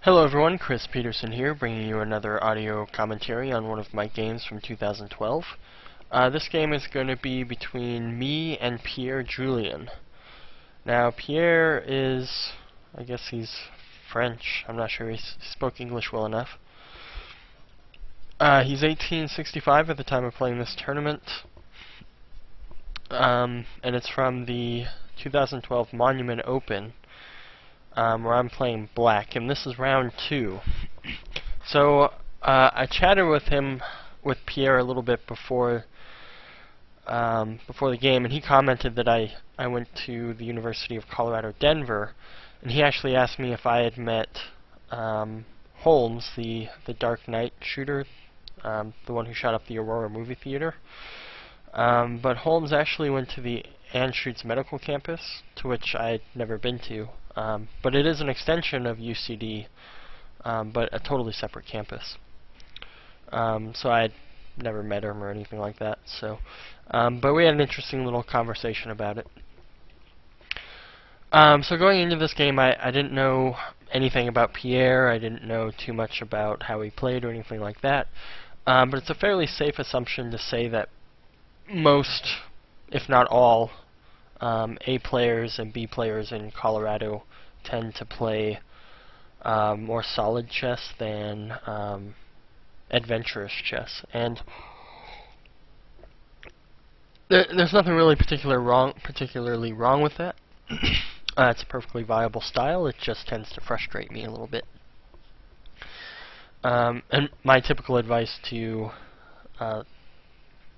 Hello everyone, Chris Peterson here, bringing you another audio commentary on one of my games from 2012. This game is going to be between me and Julien. Now, Pierre is, I guess he's French. I'm not sure he spoke English well enough. He's 1865 at the time of playing this tournament. And it's from the 2012 Monument Open. Where I'm playing black, and this is round 2. So I chatted with Pierre a little bit before the game, and he commented that I went to the University of Colorado, Denver, and he actually asked me if I had met Holmes, the Dark Knight shooter, the one who shot up the Aurora movie theater. But Holmes actually went to the Anschutz Medical Campus, to which I had never been to. But it is an extension of UCD, but a totally separate campus. So I had never met him or anything like that. So, but we had an interesting little conversation about it. So going into this game, I didn't know anything about Pierre. I didn't know too much about how he played or anything like that. But it's a fairly safe assumption to say that most, if not all, A players and B players in Colorado tend to play more solid chess than adventurous chess, and there's nothing really particularly wrong with that. It's a perfectly viable style. It just tends to frustrate me a little bit. And my typical advice to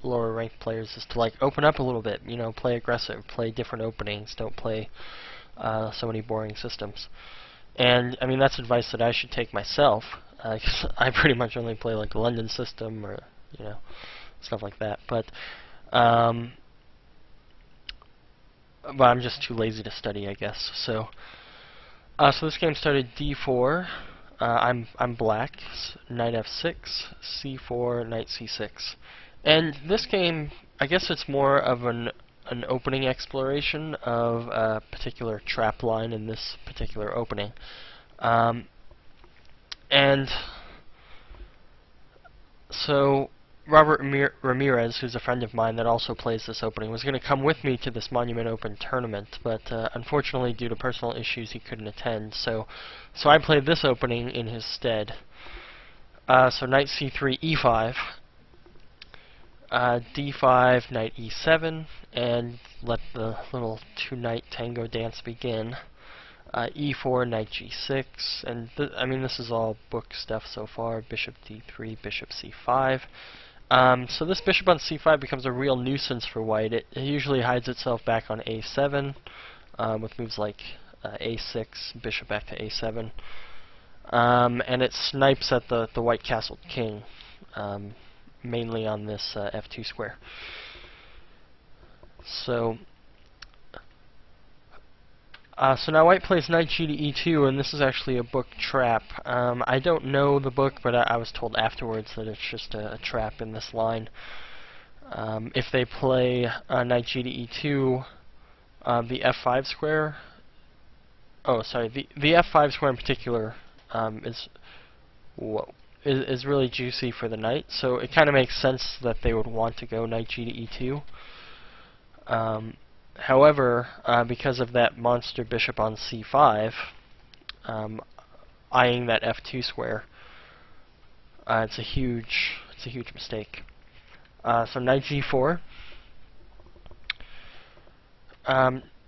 lower ranked players is to open up a little bit, play aggressive, play different openings, don't play so many boring systems. And I mean, that's advice that I should take myself, because I pretty much only play the London system or stuff like that. But I'm just too lazy to study, I guess. So so this game started D4. I'm black. Knight F6, C4, Knight C6. And this game, I guess it's more of an opening exploration of a particular trap line in this particular opening. And so Robert Ramirez, who's a friend of mine that also plays this opening, was going to come with me to this Monument Open tournament, but unfortunately due to personal issues he couldn't attend, so I played this opening in his stead. So Knight C3, E5, D5, Knight E7, and let the little Two Knight Tango dance begin. E4, Knight G6, and I mean, this is all book stuff so far. Bishop D3, Bishop C5. So this bishop on C5 becomes a real nuisance for white. It usually hides itself back on A7 with moves like A6, bishop back to A7, and it snipes at the white castled king. Mainly on this F2 square. So now white plays Knight G to E2, and this is actually a book trap. I don't know the book, but I was told afterwards that it's just a trap in this line. If they play Knight G to E2, the F5 square. Oh, sorry, the F5 square in particular is really juicy for the knight, so it kind of makes sense that they would want to go Knight G to E2. However, because of that monster bishop on C5, eyeing that F2 square, it's a huge mistake. So Knight G4.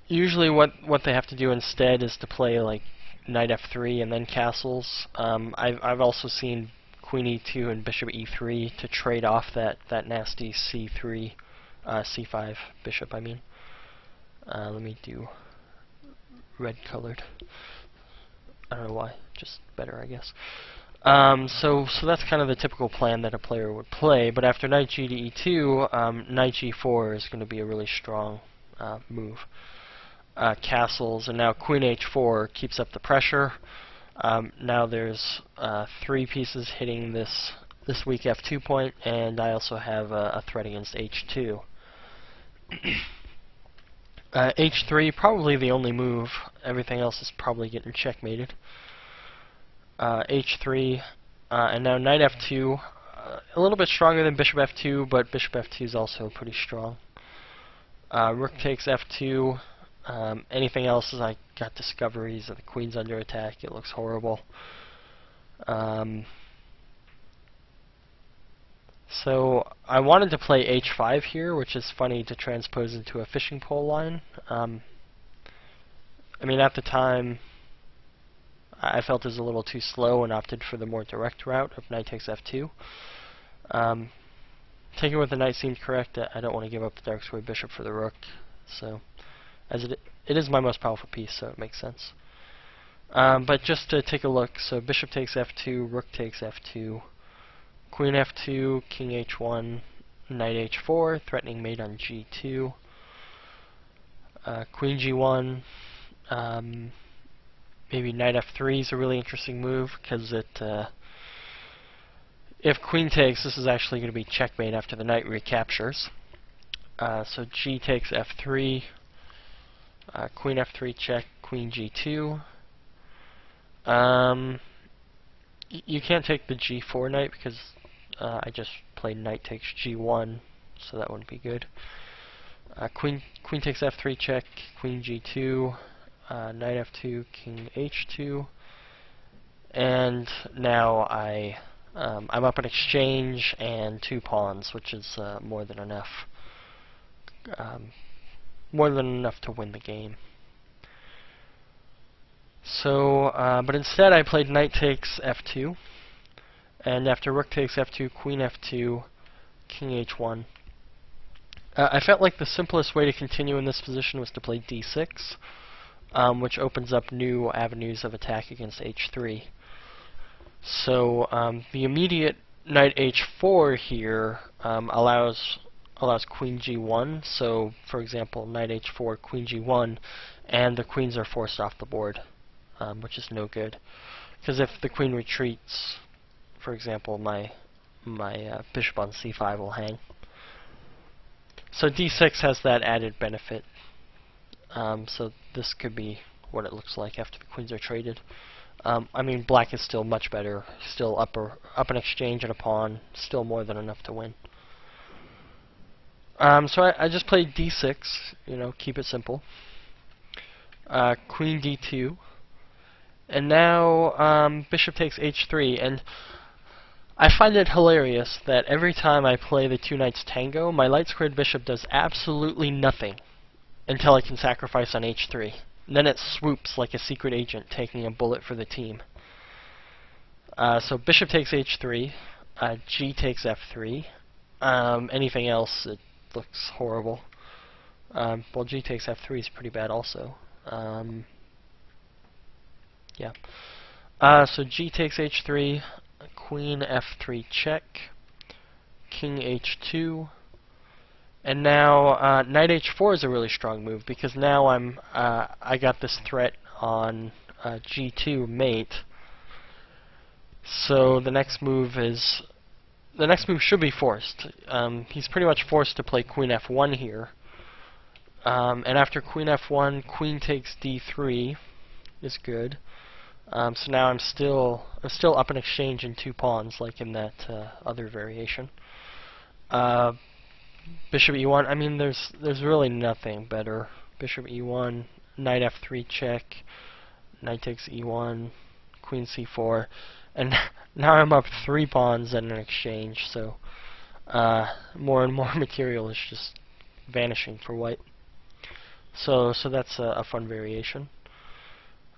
Usually, what they have to do instead is to play Knight F3 and then castles. I've also seen Queen E2 and Bishop E3 to trade off that nasty C3, C5 bishop. I mean, let me do red colored. I don't know why, just better, I guess. So that's kind of the typical plan that a player would play. But after Knight G to E2, Knight G4 is going to be a really strong move. Castles, and now Queen H4 keeps up the pressure. Now there's 3 pieces hitting this weak F2 point, and I also have a threat against H2. H3, probably the only move. Everything else is probably getting checkmated. h3, and now knight f2. A little bit stronger than bishop f2, but bishop f2 is also pretty strong. Rook takes f2. Anything else is I got discoveries of the queen's under attack. It looks horrible. So I wanted to play h5 here, which is funny to transpose into a fishing pole line. I mean, at the time, I felt it was a little too slow and opted for the more direct route of knight takes f2. Taking with the knight seemed correct. I don't want to give up the dark square bishop for the rook, so as it is my most powerful piece, so it makes sense. But just to take a look, so bishop takes f2, rook takes f2, queen f2, king h1, knight h4, threatening mate on g2, queen g1, maybe knight f3 is a really interesting move, because if queen takes, this is actually going to be checkmate after the knight recaptures. So g takes f3, queen f3 check, queen g2. You can't take the g4 knight because I just played knight takes g1, so that wouldn't be good. Queen takes f3 check, queen g2, knight f2, king h2, and now I'm up an exchange and 2 pawns, which is more than enough. More than enough to win the game. So, but instead I played knight takes f2, and after rook takes f2, queen f2, king h1. I felt like the simplest way to continue in this position was to play d6, which opens up new avenues of attack against h3. So the immediate knight h4 here allows queen g1. So, for example, knight h4, queen g1, and the queens are forced off the board, which is no good. Because if the queen retreats, for example, my bishop on c5 will hang. So d6 has that added benefit. So this could be what it looks like after the queens are traded. I mean, black is still much better. Still up an exchange and a pawn. Still more than enough to win. So I just played d6. You know, keep it simple. Queen d2. And now bishop takes h3. And I find it hilarious that every time I play the Two Knights Tango, my light squared bishop does absolutely nothing until I can sacrifice on h3. And then it swoops like a secret agent, taking a bullet for the team. So bishop takes h3, g takes f3. Anything else, it looks horrible. Well, g takes f3 is pretty bad also. Yeah. So g takes h3, queen f3 check, king h2. And now knight h4 is a really strong move because now I got this threat on g2 mate. So the next move should be forced. He's pretty much forced to play queen f1 here. And after queen f1, queen takes d3 is good. So now I'm still up an exchange in 2 pawns, like in that other variation. Bishop e1. I mean, there's really nothing better. Bishop e1, knight f3 check, knight takes e1, queen c4, and now I'm up 3 pawns in an exchange. So more and more material is just vanishing for white. So that's a fun variation.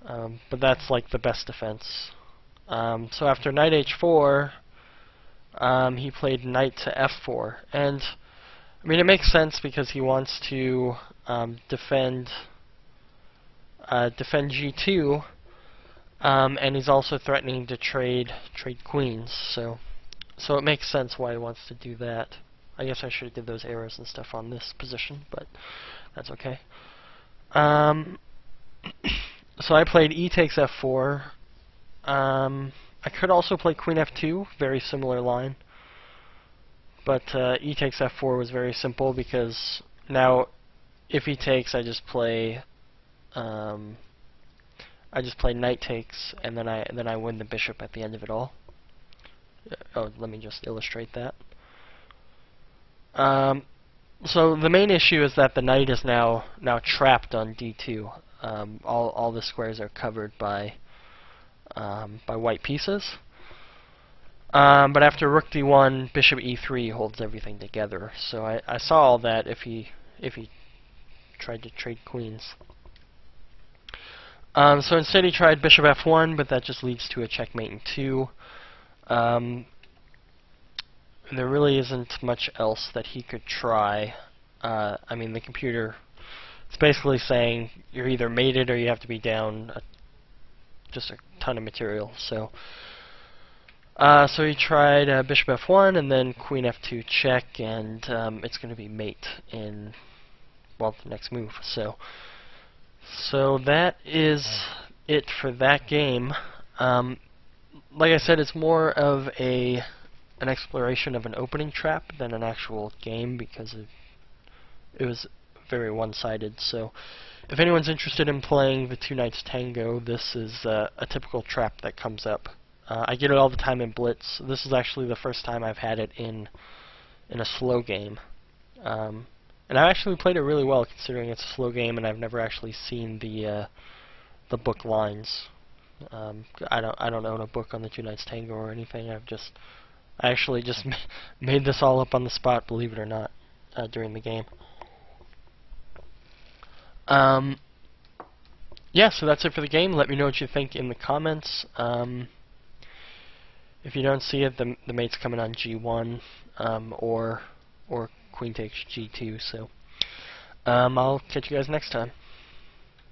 But that's like the best defense. So after knight h4, he played knight to f4, and I mean, it makes sense because he wants to defend g2, and he's also threatening to trade queens. So it makes sense why he wants to do that. I guess I should have did those arrows and stuff on this position, but that's okay. So I played e takes f4. I could also play queen f2, very similar line. But e takes f4 was very simple because now if he takes, I just play I just play knight takes, and then I win the bishop at the end of it all. Oh, let me just illustrate that. So the main issue is that the knight is now trapped on d2. All the squares are covered by white pieces. But after rook d1, bishop e3 holds everything together. So I saw all that if he tried to trade queens. So instead he tried bishop f1, but that just leads to a checkmate in 2. There really isn't much else that he could try. I mean, the computer, it's basically saying you're either mated or you have to be down just a ton of material. So he tried bishop f1 and then queen f2 check, and it's going to be mate in, well, the next move. So that is it for that game. Like I said, it's more of an exploration of an opening trap than an actual game, because it was very one-sided. So if anyone's interested in playing the Two Knights Tango, this is a typical trap that comes up. I get it all the time in Blitz. This is actually the first time I've had it in a slow game. And I actually played it really well, considering it's a slow game, and I've never actually seen the book lines. I don't own a book on the Two Knights Tango or anything. I actually just made this all up on the spot, believe it or not, during the game. Yeah, so that's it for the game. Let me know what you think in the comments. If you don't see it, the mate's coming on g1, or queen takes g2. So I'll catch you guys next time.